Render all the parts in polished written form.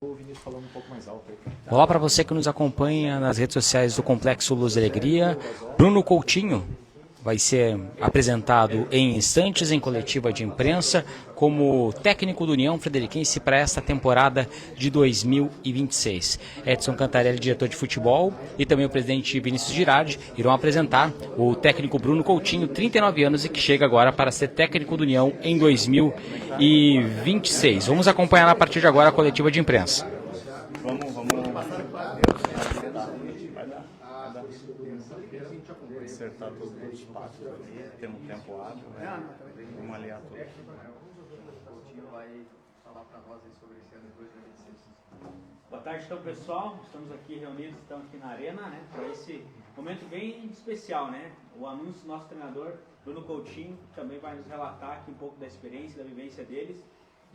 O Vinícius falando um pouco mais alto aí. Olá para você que nos acompanha nas redes sociais do Complexo Luz e Alegria. Bruno Coutinho vai ser apresentado em instantes em coletiva de imprensa como técnico do União Frederiquense para esta temporada de 2026. Edson Cantarelli, diretor de futebol, e também o presidente Vinícius Girardi irão apresentar o técnico Bruno Coutinho, 39 anos, e que chega agora para ser técnico do União em 2026. Vamos acompanhar a partir de agora a coletiva de imprensa. Vamos acertar todos os passos ali. Tem um tempo hábil, né? Vamos aliar tudo. Boa tarde, então, pessoal. Estamos aqui reunidos, estamos aqui na Arena, né, para esse momento bem especial, né? O anúncio do nosso treinador, Bruno Coutinho, também vai nos relatar aqui um pouco da experiência, da vivência deles.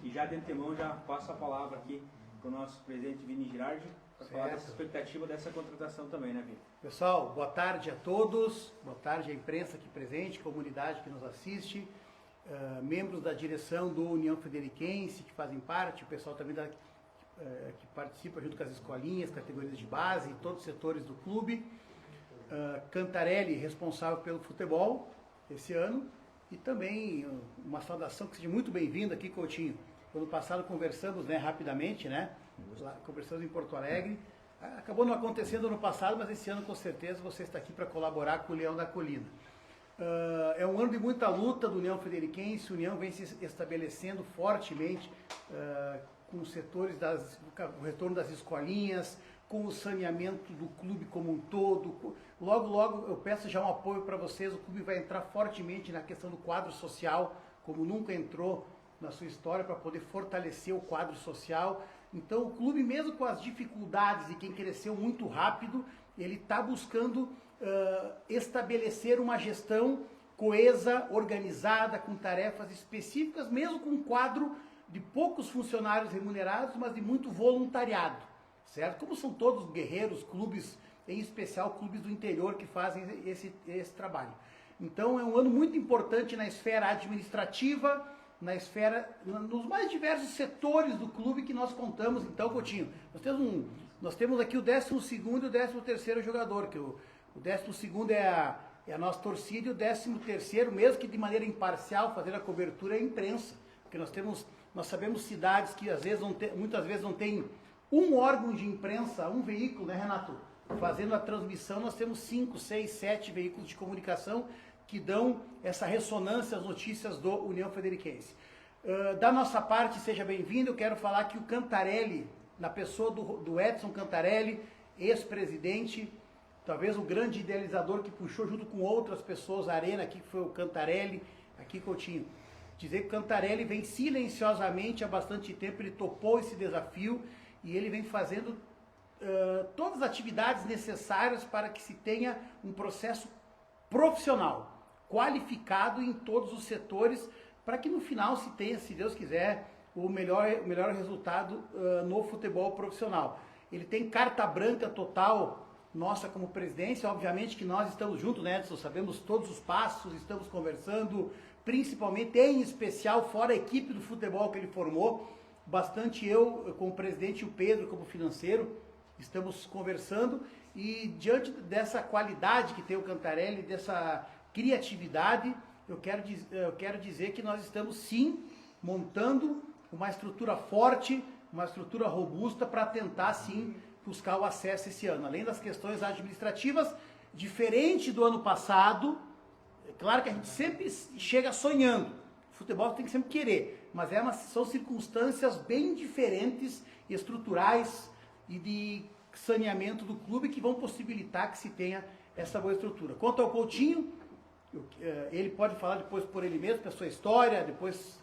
E já de antemão, já passo a palavra aqui para o nosso presidente Vini Girardi, para falar dessa expectativa dessa contratação também, né, Vini? Pessoal, boa tarde a todos, boa tarde à imprensa aqui presente, comunidade que nos assiste, membros da direção do União Frederiquense que fazem parte, o pessoal também que participa junto com as escolinhas, categorias de base, todos os setores do clube, Cantarelli, responsável pelo futebol esse ano, e também uma saudação que seja muito bem-vinda aqui, Coutinho. Ano passado conversamos, né, rapidamente, né? Conversamos em Porto Alegre. Acabou não acontecendo ano passado, mas esse ano com certeza você está aqui para colaborar com o Leão da Colina. É um ano de muita luta do União Frederiquense. O União vem se estabelecendo fortemente com os setores o retorno das escolinhas, com o saneamento do clube como um todo. Logo, logo eu peço já um apoio para vocês. O clube vai entrar fortemente na questão do quadro social, como nunca entrou na sua história, para poder fortalecer o quadro social. Então o clube, mesmo com as dificuldades e quem cresceu muito rápido, ele está buscando estabelecer uma gestão coesa, organizada, com tarefas específicas, mesmo com um quadro de poucos funcionários remunerados, mas de muito voluntariado, certo? Como são todos guerreiros, clubes, em especial clubes do interior que fazem esse trabalho. Então é um ano muito importante na esfera administrativa, na esfera, nos mais diversos setores do clube que nós contamos. Então, Coutinho, nós temos aqui o 12º e o 13º jogador, que o 12º é a nossa torcida, e o 13º, mesmo que de maneira imparcial, fazer a cobertura, é a imprensa, porque nós sabemos cidades que muitas vezes não tem um órgão de imprensa, um veículo, né, Renato? Fazendo a transmissão, nós temos 5, 6, 7 veículos de comunicação que dão essa ressonância às notícias do União Frederiquense. Da nossa parte, seja bem-vindo. Eu quero falar que o Cantarelli, na pessoa do Edson Cantarelli, ex-presidente, talvez o grande idealizador que puxou junto com outras pessoas a Arena, aqui que foi o Cantarelli, aqui Coutinho. Dizer que o Cantarelli vem silenciosamente há bastante tempo, ele topou esse desafio e ele vem fazendo todas as atividades necessárias para que se tenha um processo profissional, qualificado em todos os setores, para que no final se tenha, se Deus quiser, o melhor resultado no futebol profissional. Ele tem carta branca total nossa como presidência. Obviamente que nós estamos juntos, né, Edson? Sabemos todos os passos, estamos conversando, principalmente, em especial, fora a equipe do futebol que ele formou, bastante eu como presidente e o Pedro como financeiro, estamos conversando, e diante dessa qualidade que tem o Cantarelli, dessa criatividade, eu quero dizer que nós estamos sim montando uma estrutura forte, uma estrutura robusta para tentar sim buscar o acesso esse ano. Além das questões administrativas, diferente do ano passado, é claro que a gente sempre chega sonhando, o futebol tem que sempre querer, mas são circunstâncias bem diferentes, estruturais e de saneamento do clube que vão possibilitar que se tenha essa boa estrutura. Quanto ao Coutinho, ele pode falar depois por ele mesmo, da sua história, depois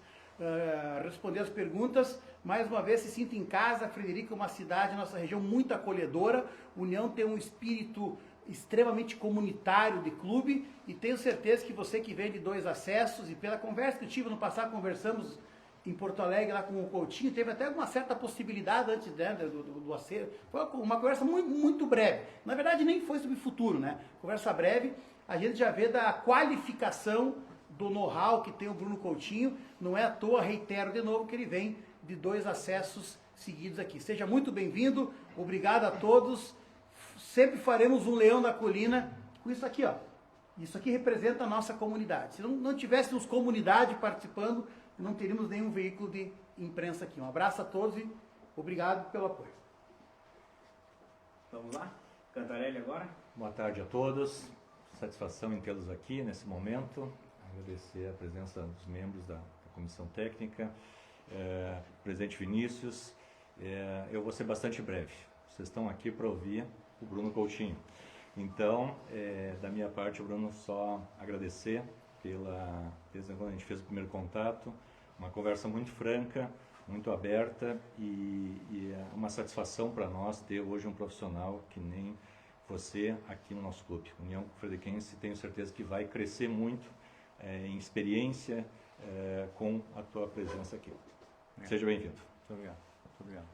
responder as perguntas. Mais uma vez, se sinta em casa. Frederica é uma cidade, nossa região, muito acolhedora. União tem um espírito extremamente comunitário de clube, e tenho certeza que você que vem de 2 acessos, e pela conversa que eu tive no passado, conversamos em Porto Alegre lá com o Coutinho, teve até uma certa possibilidade antes, né, do acerto. Foi uma conversa muito, muito breve. Na verdade, nem foi sobre o futuro, né? Conversa breve, a gente já vê da qualificação do know-how que tem o Bruno Coutinho. Não é à toa, reitero de novo, que ele vem de 2 acessos seguidos aqui. Seja muito bem-vindo, obrigado a todos. Sempre faremos um Leão da Colina com isso aqui, ó. Isso aqui representa a nossa comunidade. Se não tivéssemos comunidade participando, não teríamos nenhum veículo de imprensa aqui. Um abraço a todos e obrigado pelo apoio. Vamos lá? Cantarelli agora. Boa tarde a todos. Satisfação em tê-los aqui nesse momento. Agradecer a presença dos membros da comissão técnica. Presidente Vinícius, eu vou ser bastante breve. Vocês estão aqui para ouvir o Bruno Coutinho. Então, da minha parte, Bruno, só agradecer desde quando a gente fez o primeiro contato, uma conversa muito franca, muito aberta e é uma satisfação para nós ter hoje um profissional que nem você aqui no nosso clube. União Frederiquense, tenho certeza que vai crescer muito em experiência com a tua presença aqui. Seja bem-vindo. Muito obrigado. Muito obrigado.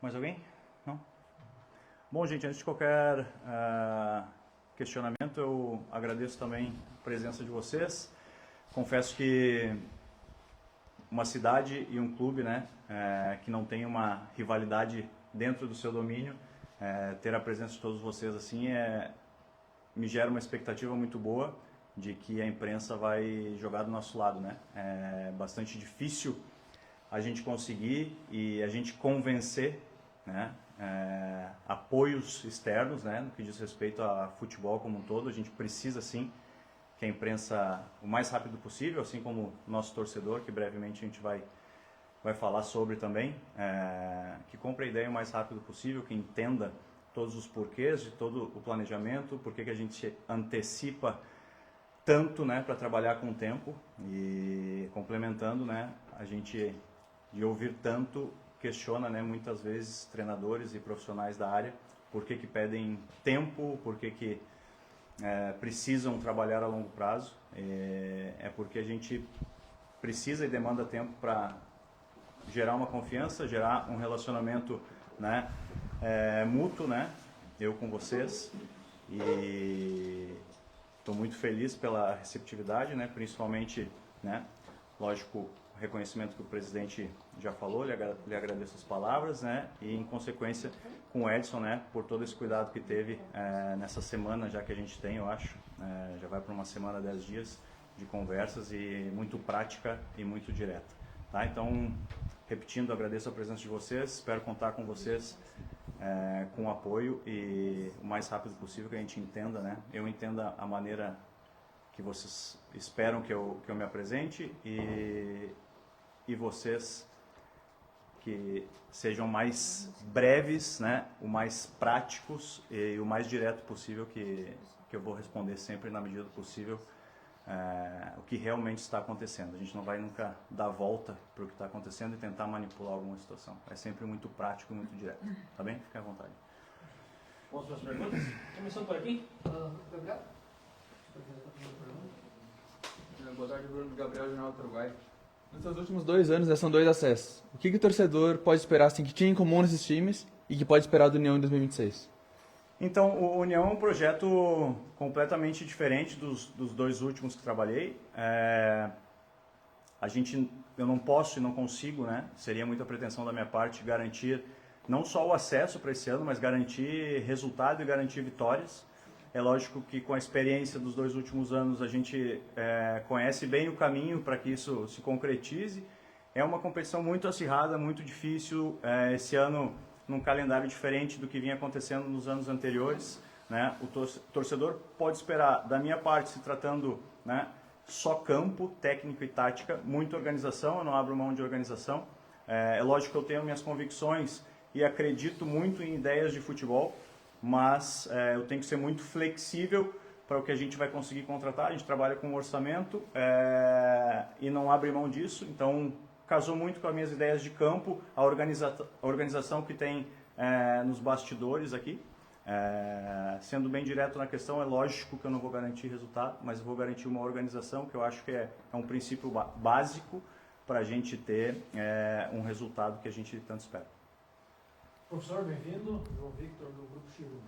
Mais alguém? Não? Bom, gente, antes de qualquer questionamento, eu agradeço também a presença de vocês. Confesso que uma cidade e um clube, né, que não tem uma rivalidade dentro do seu domínio, ter a presença de todos vocês assim me gera uma expectativa muito boa de que a imprensa vai jogar do nosso lado, né? É bastante difícil a gente conseguir e a gente convencer, né, apoios externos, né, no que diz respeito a futebol como um todo. A gente precisa sim que a imprensa o mais rápido possível, assim como o nosso torcedor, que brevemente a gente vai falar sobre também, que compre a ideia o mais rápido possível, que entenda todos os porquês de todo o planejamento, por que a gente antecipa tanto, né, para trabalhar com o tempo, e complementando, né, a gente de ouvir tanto questiona, né, muitas vezes treinadores e profissionais da área por que pedem tempo, por que precisam trabalhar a longo prazo. É porque a gente precisa e demanda tempo para gerar uma confiança, gerar um relacionamento, né, mútuo, né, eu com vocês, e estou muito feliz pela receptividade, né, principalmente, né, lógico, o reconhecimento que o presidente já falou, lhe agradeço as palavras, né, e em consequência com o Edson, né, por todo esse cuidado que teve nessa semana já que a gente tem, eu acho, já vai para uma semana, 10 dias de conversas e muito prática e muito direta, tá? Então, repetindo, agradeço a presença de vocês, espero contar com vocês com apoio e o mais rápido possível que a gente entenda, né, eu entenda a maneira que vocês esperam que eu me apresente e vocês que sejam mais breves, né, o mais práticos e o mais direto possível, que eu vou responder sempre na medida do possível o que realmente está acontecendo. A gente não vai nunca dar volta para o que está acontecendo e tentar manipular alguma situação. É sempre muito prático e muito direto. Tá bem? Fique à vontade. Vamos para as perguntas? Começando por aqui. Gabriel. Boa tarde, Bruno. Gabriel, Jornal do Uruguai. Nesses últimos 2 anos, são 2 acessos. O que o torcedor pode esperar, assim, que tinha em comum nesses times e que pode esperar do União em 2026? Então, o União é um projeto completamente diferente dos 2 últimos que trabalhei. Eu não posso e não consigo, né? Seria muita pretensão da minha parte garantir não só o acesso para esse ano, mas garantir resultado e garantir vitórias. É lógico que com a experiência dos 2 últimos anos a gente conhece bem o caminho para que isso se concretize. É uma competição muito acirrada, muito difícil. Esse ano, num calendário diferente do que vinha acontecendo nos anos anteriores, né? O torcedor pode esperar, da minha parte, se tratando, né, só campo, técnico e tática, muita organização. Eu não abro mão de organização. É lógico que eu tenho minhas convicções e acredito muito em ideias de futebol, mas eu tenho que ser muito flexível para o que a gente vai conseguir contratar. A gente trabalha com orçamento e não abre mão disso. Então, casou muito com as minhas ideias de campo, a organização que tem nos bastidores aqui. Sendo bem direto na questão, é lógico que eu não vou garantir resultado, mas eu vou garantir uma organização que eu acho que é um princípio básico para a gente ter um resultado que a gente tanto espera. Professor, bem-vindo. João Victor, do Grupo Chiru.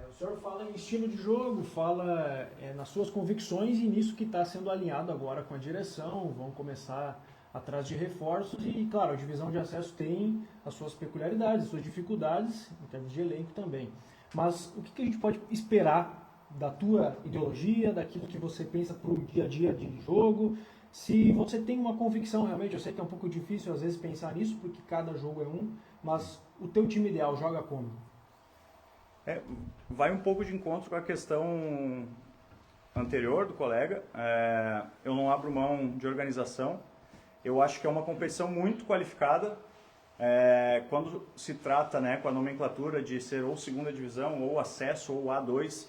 O senhor fala em estilo de jogo, fala nas suas convicções e nisso que está sendo alinhado agora com a direção. Vão começar atrás de reforços e, claro, a divisão de acesso tem as suas peculiaridades, as suas dificuldades, em termos de elenco também. Mas o que a gente pode esperar da tua ideologia, daquilo que você pensa para o dia a dia de jogo? Se você tem uma convicção realmente, eu sei que é um pouco difícil às vezes pensar nisso, porque cada jogo é um, mas o teu time ideal joga como? Vai um pouco de encontro com a questão anterior do colega. Eu não abro mão de organização. Eu acho que é uma competição muito qualificada. Quando se trata, né, com a nomenclatura de ser ou segunda divisão, ou acesso, ou A2,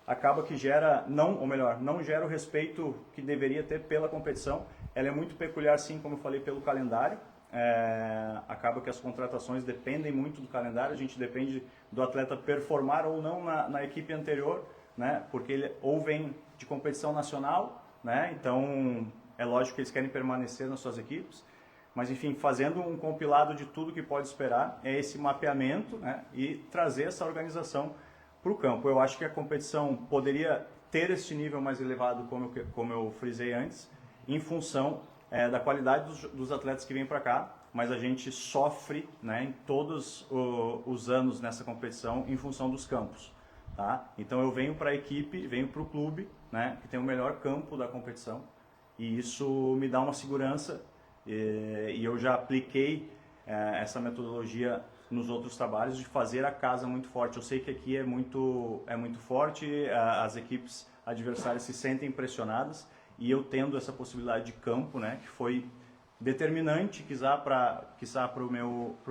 acaba que gera, não gera o respeito que deveria ter pela competição. Ela é muito peculiar, sim, como eu falei, pelo calendário. Acaba que as contratações dependem muito do calendário, a gente depende do atleta performar ou não na equipe anterior, né? Porque ele ou vem de competição nacional, né? Então é lógico que eles querem permanecer nas suas equipes, mas enfim, fazendo um compilado de tudo que pode esperar, é esse mapeamento, né? E trazer essa organização para o campo. Eu acho que a competição poderia ter esse nível mais elevado, como eu frisei antes, em função da qualidade dos atletas que vêm para cá, mas a gente sofre, né, em todos os anos nessa competição em função dos campos. Tá? Então eu venho para a equipe, venho para o clube, né, que tem o melhor campo da competição, e isso me dá uma segurança, e eu já apliquei essa metodologia nos outros trabalhos de fazer a casa muito forte. Eu sei que aqui é muito forte, as equipes adversárias se sentem pressionadas, e eu tendo essa possibilidade de campo, né, que foi determinante, quizá para o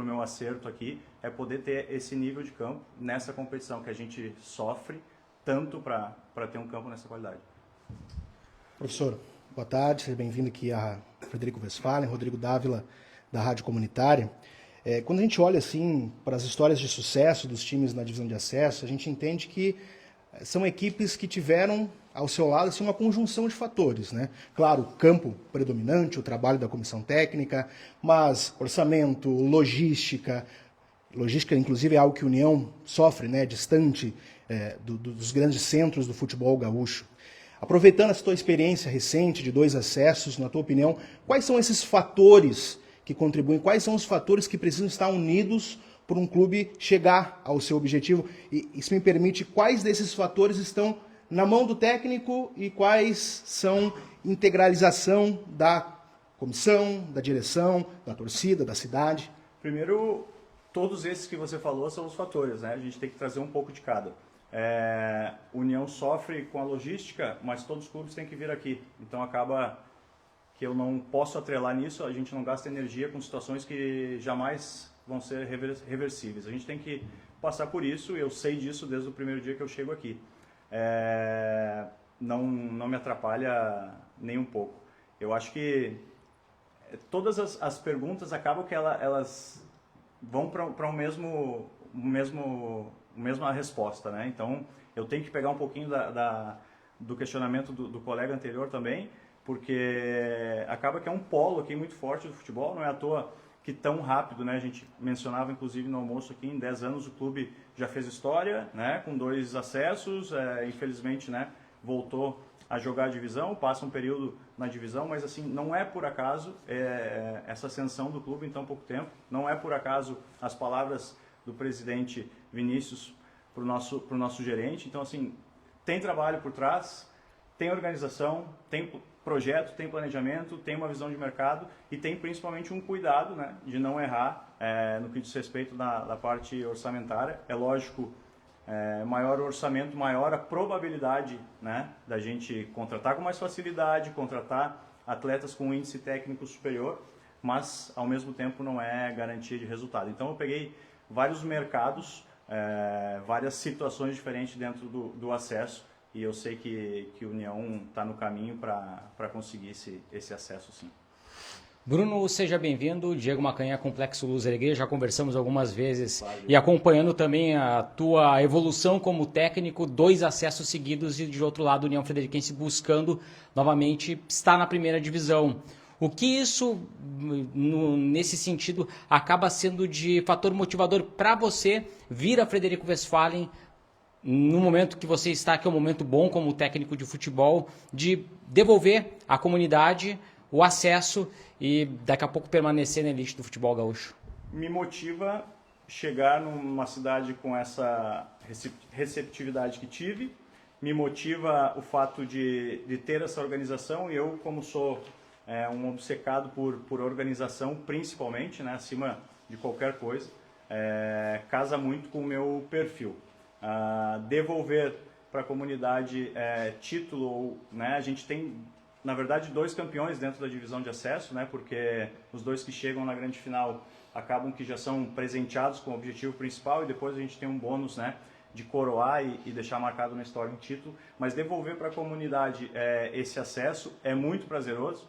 meu acerto aqui, é poder ter esse nível de campo nessa competição que a gente sofre tanto para ter um campo nessa qualidade. Professor, boa tarde, seja bem-vindo aqui a Frederico Westphalen, Rodrigo Dávila, da Rádio Comunitária. Quando a gente olha assim para as histórias de sucesso dos times na divisão de acesso, a gente entende que são equipes que tiveram ao seu lado assim, uma conjunção de fatores, né? Claro, o campo predominante, o trabalho da comissão técnica, mas orçamento, logística inclusive é algo que a União sofre, né? Distante dos grandes centros do futebol gaúcho. Aproveitando essa tua experiência recente de 2 acessos, na tua opinião, quais são esses fatores que contribuem, quais são os fatores que precisam estar unidos para um clube chegar ao seu objetivo? E se me permite, quais desses fatores estão na mão do técnico e quais são integralização da comissão, da direção, da torcida, da cidade? Primeiro, todos esses que você falou são os fatores, né? A gente tem que trazer um pouco de cada. União sofre com a logística, mas todos os clubes têm que vir aqui. Então acaba que eu não posso atrelar nisso, a gente não gasta energia com situações que jamais vão ser reversíveis. A gente tem que passar por isso, eu sei disso desde o primeiro dia que eu chego aqui. Não me atrapalha nem um pouco. Eu acho que todas as perguntas acabam que elas vão para mesma resposta, né? Então eu tenho que pegar um pouquinho do questionamento do colega anterior também, porque acaba que é um polo aqui muito forte do futebol, não é à toa que tão rápido, né? A gente mencionava inclusive no almoço aqui, em 10 anos o clube já fez história, né? Com 2 acessos, infelizmente, né? Voltou a jogar a divisão, passa um período na divisão, mas assim, não é por acaso essa ascensão do clube em tão pouco tempo, não é por acaso as palavras do presidente Vinícius para o nosso gerente. Então assim, tem trabalho por trás, tem organização, tem projeto, tem planejamento, tem uma visão de mercado e tem principalmente um cuidado, né, de não errar no que diz respeito da parte orçamentária. É lógico, maior o orçamento, maior a probabilidade, né, da gente contratar com mais facilidade, contratar atletas com índice técnico superior, mas ao mesmo tempo não é garantia de resultado. Então eu peguei vários mercados, várias situações diferentes dentro do acesso, e eu sei que a União está no caminho para conseguir esse acesso, sim. Bruno, seja bem-vindo. Diego Macanha, Complexo Luz Alegria. Já conversamos algumas vezes e acompanhando também a tua evolução como técnico, 2 acessos seguidos e de outro lado União Frederiquense buscando novamente estar na primeira divisão. O que isso, nesse sentido, acaba sendo de fator motivador para você vir a Frederico Westphalen no momento que você está, que é um momento bom como técnico de futebol, de devolver à comunidade o acesso e daqui a pouco permanecer na elite do futebol gaúcho? Me motiva chegar numa cidade com essa receptividade que tive, me motiva o fato de ter essa organização, e eu, como sou um obcecado por organização, principalmente, né, acima de qualquer coisa, casa muito com o meu perfil. Devolver para a comunidade título, né, a gente tem, na verdade, 2 campeões dentro da divisão de acesso, né, porque os 2 que chegam na grande final acabam que já são presenteados com o objetivo principal, e depois a gente tem um bônus, né, de coroar e deixar marcado na história um título. Mas devolver para a comunidade esse acesso é muito prazeroso.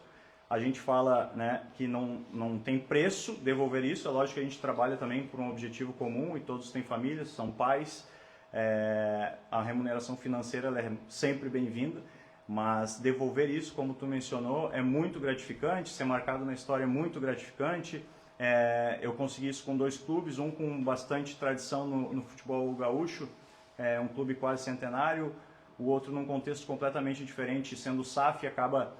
A gente fala, né, que não tem preço devolver isso. É lógico que a gente trabalha também por um objetivo comum, e todos têm famílias, são pais. A remuneração financeira ela é sempre bem-vinda, mas devolver isso, como tu mencionou, é muito gratificante. Ser marcado na história é muito gratificante. Eu consegui isso com 2 clubes, um com bastante tradição no futebol gaúcho, um clube quase centenário, o outro num contexto completamente diferente, sendo o SAF, acaba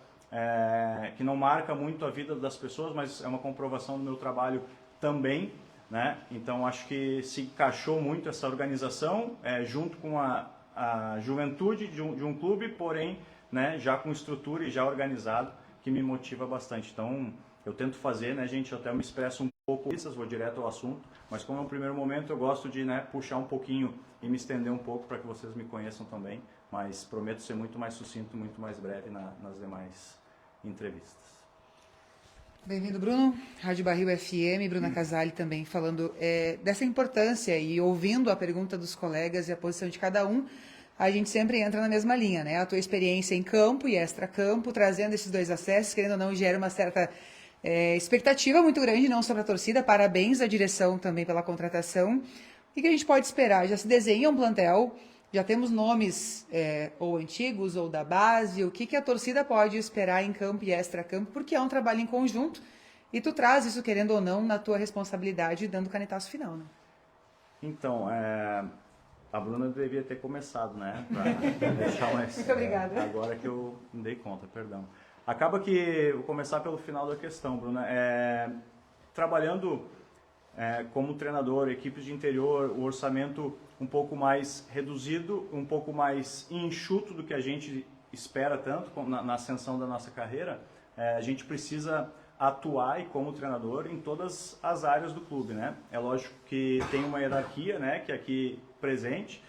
que não marca muito a vida das pessoas, mas é uma comprovação do meu trabalho também, né? Então acho que se encaixou muito essa organização, junto com a juventude de um clube, porém, né, já com estrutura e já organizado, que me motiva bastante. Então eu tento fazer, né, gente, eu até me expresso um pouco, vou direto ao assunto, mas como é um primeiro momento, eu gosto de, né, puxar um pouquinho e me estender um pouco para que vocês me conheçam também, mas prometo ser muito mais sucinto, muito mais breve nas demais entrevistas. Bem-vindo, Bruno. Rádio Barril FM, Bruna Casale também falando dessa importância, e ouvindo a pergunta dos colegas e a posição de cada um, a gente sempre entra na mesma linha, né? A tua experiência em campo e extra-campo, trazendo esses 2 acessos, querendo ou não, gera uma certa expectativa muito grande, não só para a torcida. Parabéns à direção também pela contratação. O que a gente pode esperar? Já se desenha um plantel, já temos nomes ou antigos ou da base. O que a torcida pode esperar em campo e extra-campo? Porque é um trabalho em conjunto e tu traz isso, querendo ou não, na tua responsabilidade, dando o canetaço final, né? Então, a Bruna devia ter começado, né? Pra deixar mais... Muito obrigada. Agora que eu me dei conta, perdão. Acaba que, vou começar pelo final da questão, Bruna. Trabalhando como treinador, equipes de interior, o orçamento um pouco mais reduzido, um pouco mais enxuto do que a gente espera tanto na ascensão da nossa carreira, a gente precisa atuar, e como treinador, em todas as áreas do clube, né? É lógico que tem uma hierarquia, né, que é aqui presente,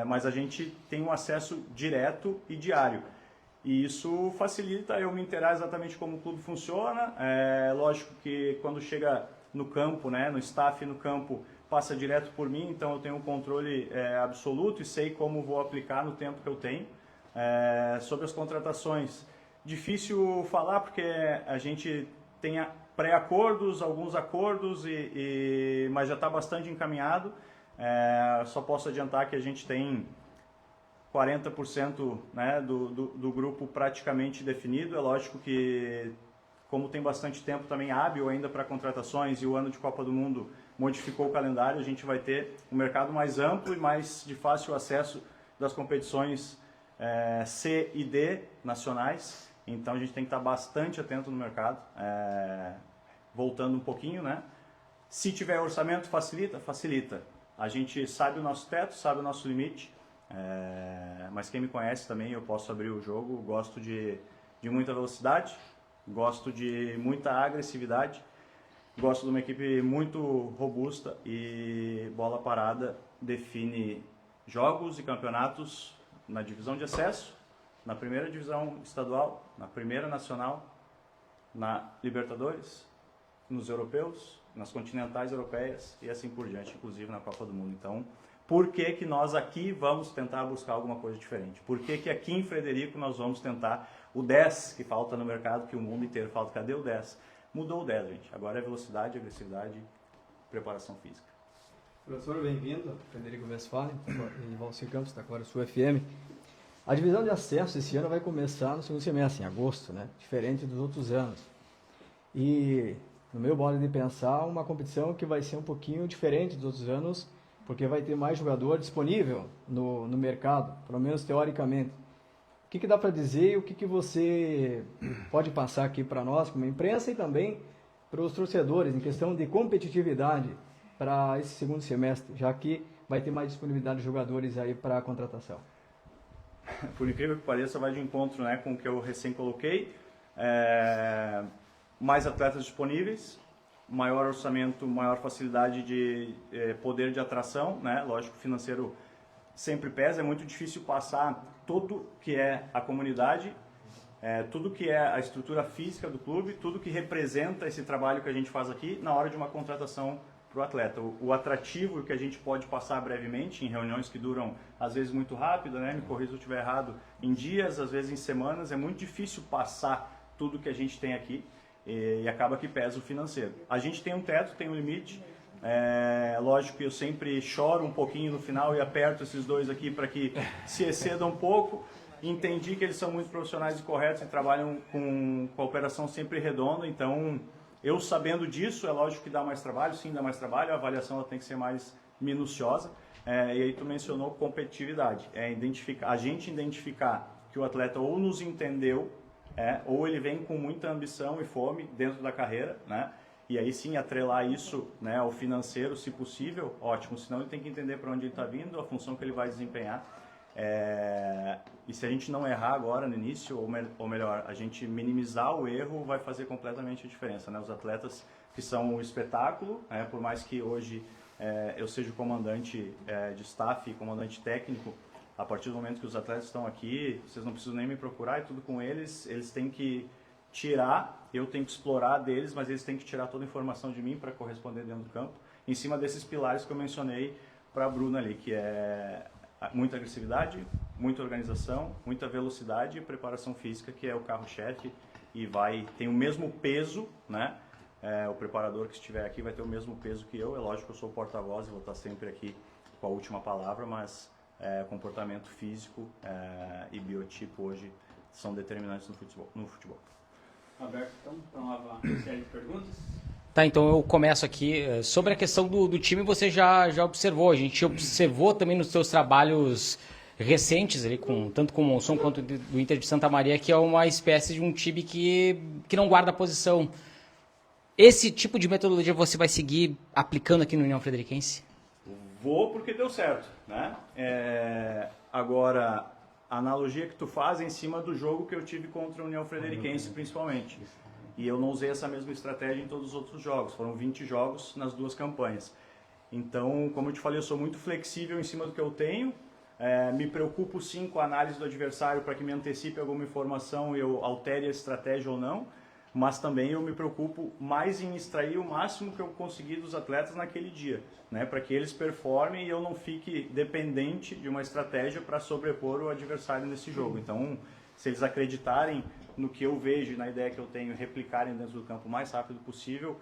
mas a gente tem um acesso direto e diário. E isso facilita eu me inteirar exatamente como o clube funciona. Lógico que quando chega no campo, né, no staff no campo, passa direto por mim, então eu tenho um controle absoluto e sei como vou aplicar no tempo que eu tenho. Sobre as contratações, difícil falar porque a gente tem pré-acordos, alguns acordos, mas já está bastante encaminhado. Só posso adiantar que a gente tem 40%, né, do grupo praticamente definido. É lógico que, como tem bastante tempo também hábil ainda para contratações, e o ano de Copa do Mundo modificou o calendário, a gente vai ter um mercado mais amplo e mais de fácil acesso das competições C e D nacionais. Então a gente tem que estar bastante atento no mercado. Voltando um pouquinho, né? Se tiver orçamento, facilita? Facilita. A gente sabe o nosso teto, sabe o nosso limite. Mas quem me conhece também, eu posso abrir o jogo. Gosto de muita velocidade, gosto de muita agressividade, gosto de uma equipe muito robusta, e bola parada define jogos e campeonatos na divisão de acesso, na primeira divisão estadual, na primeira nacional, na Libertadores, nos europeus, nas continentais europeias e assim por diante, inclusive na Copa do Mundo. Então, por que que nós aqui vamos tentar buscar alguma coisa diferente? Por que que aqui em Frederico nós vamos tentar o 10 que falta no mercado, que o mundo inteiro falta? Cadê o 10? Mudou o 10, gente. Agora é velocidade, agressividade e preparação física. Professor, bem-vindo. Frederico Westphalen e Valcir Campos, da Clara Sul FM. A divisão de acesso esse ano vai começar no segundo semestre, em agosto, né? Diferente dos outros anos. E, no meu modo de pensar, uma competição que vai ser um pouquinho diferente dos outros anos, porque vai ter mais jogador disponível no mercado, pelo menos teoricamente. O que dá para dizer e o que você pode passar aqui para nós, como imprensa, e também para os torcedores, em questão de competitividade para esse segundo semestre, já que vai ter mais disponibilidade de jogadores aí para a contratação? Por incrível que pareça, vai de encontro, né, com o que eu recém coloquei. Mais atletas disponíveis, maior orçamento, maior facilidade de poder de atração, né? Lógico, o financeiro sempre pesa, é muito difícil passar tudo que é a comunidade, tudo que é a estrutura física do clube, tudo que representa esse trabalho que a gente faz aqui na hora de uma contratação para o atleta. O atrativo que a gente pode passar brevemente em reuniões que duram às vezes muito rápido, né? Me corrija se eu estiver errado, em dias, às vezes em semanas, é muito difícil passar tudo que a gente tem aqui e acaba que pesa o financeiro. A gente tem um teto, tem um limite. Lógico que eu sempre choro um pouquinho no final e aperto esses dois aqui para que se excedam um pouco. Entendi que eles são muito profissionais e corretos e trabalham com a operação sempre redonda, então eu sabendo disso, é lógico que dá mais trabalho, sim, dá mais trabalho, a avaliação ela tem que ser mais minuciosa. E aí tu mencionou competitividade, a gente identificar que o atleta ou nos entendeu, ou ele vem com muita ambição e fome dentro da carreira, né? E aí sim atrelar isso, né, ao financeiro, se possível, ótimo, senão ele tem que entender para onde ele está vindo, a função que ele vai desempenhar. E se a gente não errar agora no início, ou melhor, a gente minimizar o erro, vai fazer completamente a diferença, né? Os atletas que são um espetáculo, por mais que hoje eu seja o comandante de staff e comandante técnico, a partir do momento que os atletas estão aqui, vocês não precisam nem me procurar, é tudo com eles, eles têm que tirar, eu tenho que explorar deles, mas eles têm que tirar toda a informação de mim para corresponder dentro do campo, em cima desses pilares que eu mencionei para a Bruna ali, que é muita agressividade, muita organização, muita velocidade e preparação física, que é o carro-chefe e tem o mesmo peso, né? O preparador que estiver aqui vai ter o mesmo peso que eu. É lógico que eu sou o porta-voz e vou estar sempre aqui com a última palavra, mas comportamento físico e biotipo hoje são determinantes no futebol. Aberto então para uma série de perguntas. Tá, então eu começo aqui. Sobre a questão do time, você já observou. A gente observou também nos seus trabalhos recentes, ali, tanto com o Monson quanto do Inter de Santa Maria, que é uma espécie de um time que não guarda posição. Esse tipo de metodologia você vai seguir aplicando aqui no União Frederiquense? Vou porque deu certo, né? Agora, a analogia que tu faz é em cima do jogo que eu tive contra a União Frederiquense, principalmente. E eu não usei essa mesma estratégia em todos os outros jogos. Foram 20 jogos nas duas campanhas. Então, como eu te falei, eu sou muito flexível em cima do que eu tenho. Me preocupo sim com a análise do adversário para que me antecipe alguma informação e eu altere a estratégia ou não. Mas também eu me preocupo mais em extrair o máximo que eu conseguir dos atletas naquele dia, né? Para que eles performem e eu não fique dependente de uma estratégia para sobrepor o adversário nesse jogo. Então, se eles acreditarem no que eu vejo e na ideia que eu tenho, replicarem dentro do campo o mais rápido possível,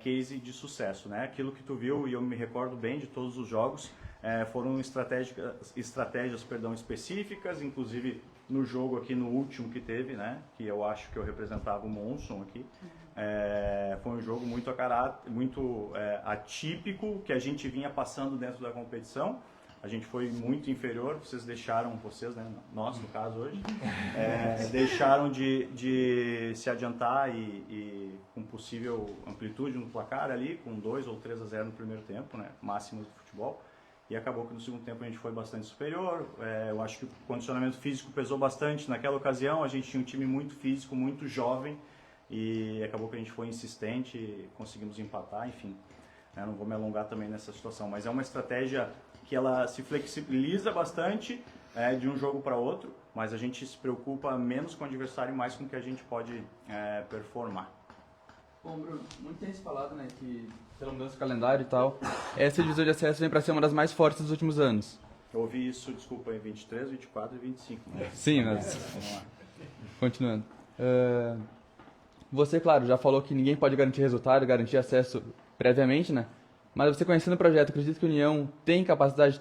case de sucesso, né? Aquilo que tu viu, e eu me recordo bem de todos os jogos, foram estratégias específicas, inclusive no jogo aqui, no último que teve, né? Que eu acho que eu representava o Monson aqui. Foi um jogo muito atípico, que a gente vinha passando dentro da competição. A gente foi muito inferior, né? Nós, no caso, hoje, deixaram de se adiantar e com possível amplitude no placar ali, com 2 ou 3-0 no primeiro tempo, né? Máximo do futebol. E acabou que no segundo tempo a gente foi bastante superior. Eu acho que o condicionamento físico pesou bastante. Naquela ocasião a gente tinha um time muito físico, muito jovem, e acabou que a gente foi insistente e conseguimos empatar, enfim. Não vou me alongar também nessa situação, mas é uma estratégia que ela se flexibiliza bastante de um jogo para outro, mas a gente se preocupa menos com o adversário e mais com o que a gente pode performar. Bom, Bruno, muito tem se falado, né, que pela mudança do calendário e tal, essa divisão de acesso vem para ser uma das mais fortes dos últimos anos. Eu ouvi isso, desculpa, em 23, 24 e 25. Né? Sim, mas... Vamos lá. Continuando. Você, claro, já falou que ninguém pode garantir resultado, garantir acesso previamente, né? Mas você conhecendo o projeto, acredita que a União tem capacidade,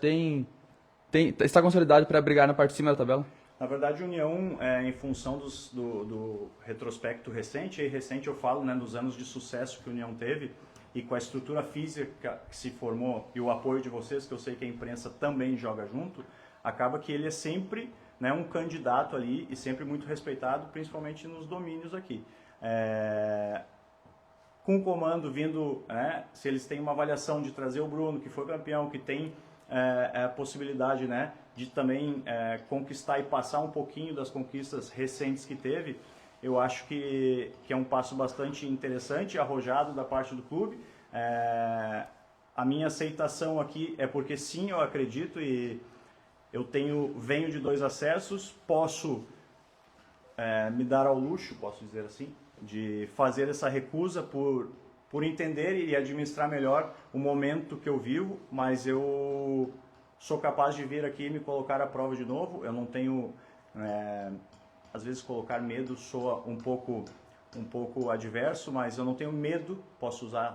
está consolidado para brigar na parte de cima da tabela? Na verdade, a União, em função do retrospecto recente, e recente eu falo, né, dos anos de sucesso que a União teve, e com a estrutura física que se formou e o apoio de vocês, que eu sei que a imprensa também joga junto, acaba que ele é sempre né, um candidato ali e sempre muito respeitado, principalmente nos domínios aqui. Com o comando vindo, né, se eles têm uma avaliação de trazer o Bruno, que foi campeão, que tem a possibilidade, né, de também conquistar e passar um pouquinho das conquistas recentes que teve, eu acho que é um passo bastante interessante, arrojado da parte do clube. A minha aceitação aqui é porque sim, eu acredito e eu venho de 2 acessos, posso me dar ao luxo, posso dizer assim, de fazer essa recusa por entender e administrar melhor o momento que eu vivo, mas eu sou capaz de vir aqui e me colocar à prova de novo. Eu não tenho, às vezes colocar medo soa um pouco adverso, mas eu não tenho medo,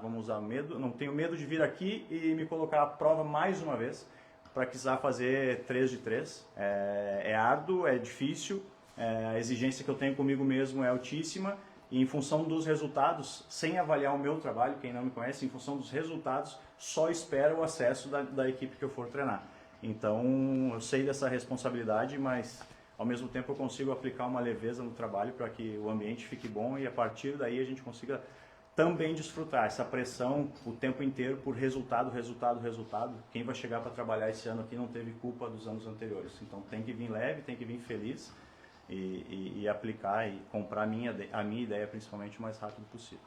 vamos usar medo, não tenho medo de vir aqui e me colocar à prova mais uma vez, para quiser fazer 3 de 3. É árduo, é difícil, a exigência que eu tenho comigo mesmo é altíssima, e em função dos resultados, sem avaliar o meu trabalho, quem não me conhece, em função dos resultados, só espero o acesso da equipe que eu for treinar. Então, eu sei dessa responsabilidade, mas ao mesmo tempo eu consigo aplicar uma leveza no trabalho para que o ambiente fique bom e a partir daí a gente consiga também desfrutar essa pressão o tempo inteiro por resultado. Quem vai chegar para trabalhar esse ano aqui não teve culpa dos anos anteriores. Então tem que vir leve, tem que vir feliz e aplicar e comprar a minha ideia principalmente o mais rápido possível.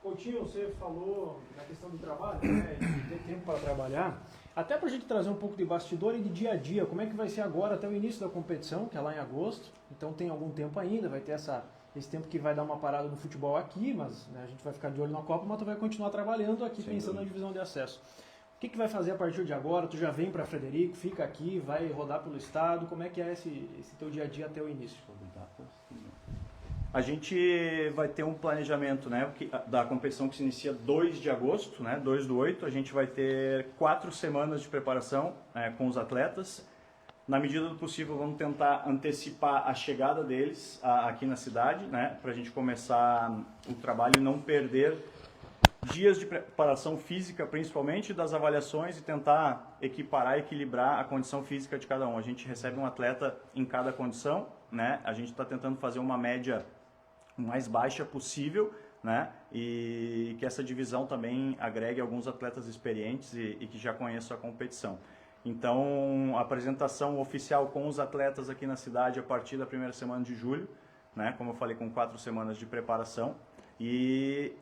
Coutinho, você falou na questão do trabalho, né, de ter tempo para trabalhar. Até para a gente trazer um pouco de bastidor e de dia a dia, como é que vai ser agora até o início da competição, que é lá em agosto. Então tem algum tempo ainda, vai ter esse tempo que vai dar uma parada no futebol aqui, mas né, a gente vai ficar de olho na Copa, mas tu vai continuar trabalhando aqui, pensando na divisão de acesso. O que vai fazer a partir de agora? Tu já vem para Frederico, fica aqui, vai rodar pelo estado, como é que é esse teu dia a dia até o início? A gente vai ter um planejamento, né, da competição que se inicia 2 de agosto, né, 2/8, a gente vai ter 4 semanas de preparação com os atletas. Na medida do possível, vamos tentar antecipar a chegada deles aqui na cidade, né, para a gente começar o trabalho e não perder dias de preparação física, principalmente das avaliações, e tentar equilibrar a condição física de cada um. A gente recebe um atleta em cada condição, né, a gente está tentando fazer uma média mais baixa possível, né, e que essa divisão também agregue alguns atletas experientes e que já conheçam a competição. Então, a apresentação oficial com os atletas aqui na cidade a partir da primeira semana de julho, né, como eu falei, com 4 semanas de preparação. E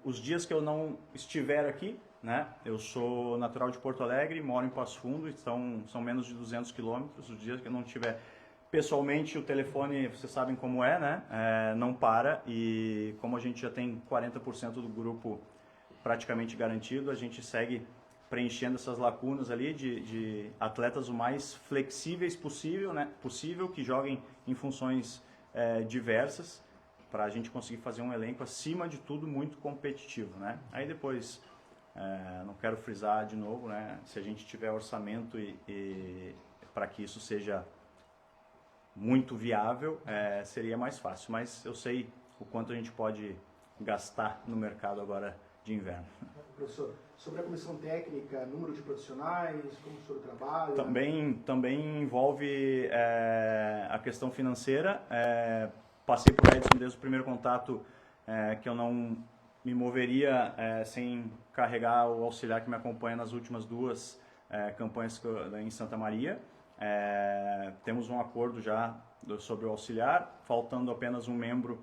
os dias que eu não estiver aqui, né, eu sou natural de Porto Alegre, moro em Passo Fundo, então são menos de 200 quilômetros. Os dias que eu não estiver pessoalmente, o telefone, vocês sabem como é, né, não para, e como a gente já tem 40% do grupo praticamente garantido, a gente segue preenchendo essas lacunas ali de atletas o mais flexíveis possível, né, que joguem em funções diversas, para a gente conseguir fazer um elenco, acima de tudo, muito competitivo, né. Aí depois, não quero frisar de novo, né, se a gente tiver orçamento e para que isso seja muito viável, seria mais fácil, mas eu sei o quanto a gente pode gastar no mercado agora de inverno. Professor, sobre a comissão técnica, número de profissionais, como o senhor trabalha? Também envolve a questão financeira. Passei por Edson desde o primeiro contato, que eu não me moveria sem carregar o auxiliar que me acompanha nas últimas 2 campanhas em Santa Maria. Temos um acordo já sobre o auxiliar, faltando apenas um membro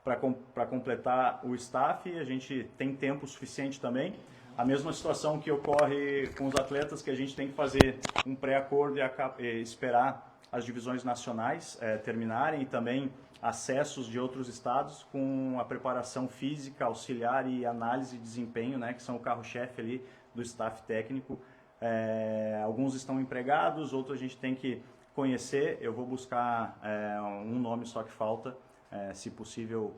para completar o staff. A gente tem tempo suficiente também. A mesma situação que ocorre com os atletas, que a gente tem que fazer um pré-acordo e esperar as divisões nacionais terminarem, e também acessos de outros estados com a preparação física, auxiliar e análise de desempenho, né, que são o carro-chefe ali do staff técnico. Alguns estão empregados, outros a gente tem que conhecer. Eu vou buscar um nome só que falta, se possível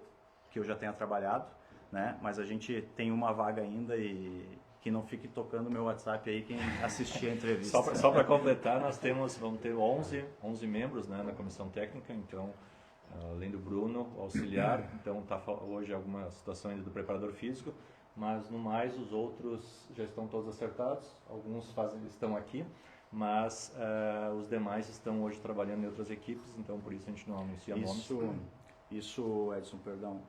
que eu já tenha trabalhado, né? Mas a gente tem uma vaga ainda, e que não fique tocando meu WhatsApp aí quem assistir a entrevista. Só para completar, vamos ter 11 membros, né, na comissão técnica, então além do Bruno, auxiliar, então está hoje alguma situação ainda do preparador físico, mas no mais os outros já estão todos acertados, alguns estão aqui, mas os demais estão hoje trabalhando em outras equipes, então por isso a gente não anuncia nomes. Isso, Edson, perdão,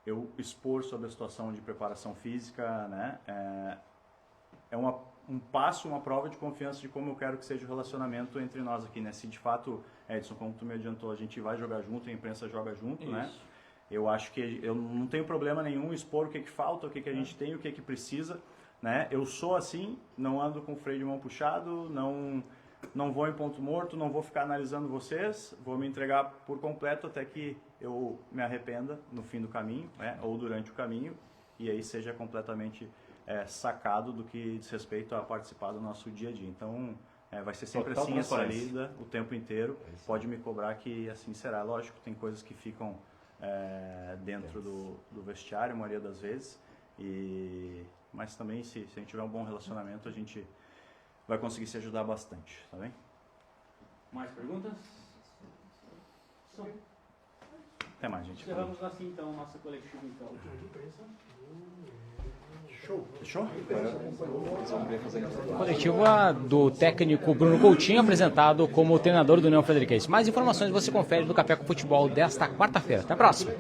eu expor sobre a situação de preparação física, né, é um passo, uma prova de confiança de como eu quero que seja o relacionamento entre nós aqui, né? Se de fato, Edson, como tu me adiantou, a gente vai jogar junto, a imprensa joga junto, né? Eu acho que eu não tenho problema nenhum em expor o que falta, o que a gente tem, o que precisa, né? Eu sou assim, não ando com o freio de mão puxado, não vou em ponto morto, não vou ficar analisando vocês, vou me entregar por completo até que eu me arrependa no fim do caminho, né? Ou durante o caminho, e aí seja completamente sacado do que diz respeito a participar do nosso dia a dia. Então, vai ser sempre assim essa lida o tempo inteiro. Pode me cobrar que assim será. Lógico, tem coisas que ficam dentro do vestiário, a maioria das vezes, mas também se a gente tiver um bom relacionamento, a gente vai conseguir se ajudar bastante, tá bem? Mais perguntas? Até mais, gente. Encerramos assim então nossa coletiva então. Fechou? Coletiva do técnico Bruno Coutinho, apresentado como treinador do União Frederiquense. Mais informações você confere no Café com Futebol desta quarta-feira. Até a próxima.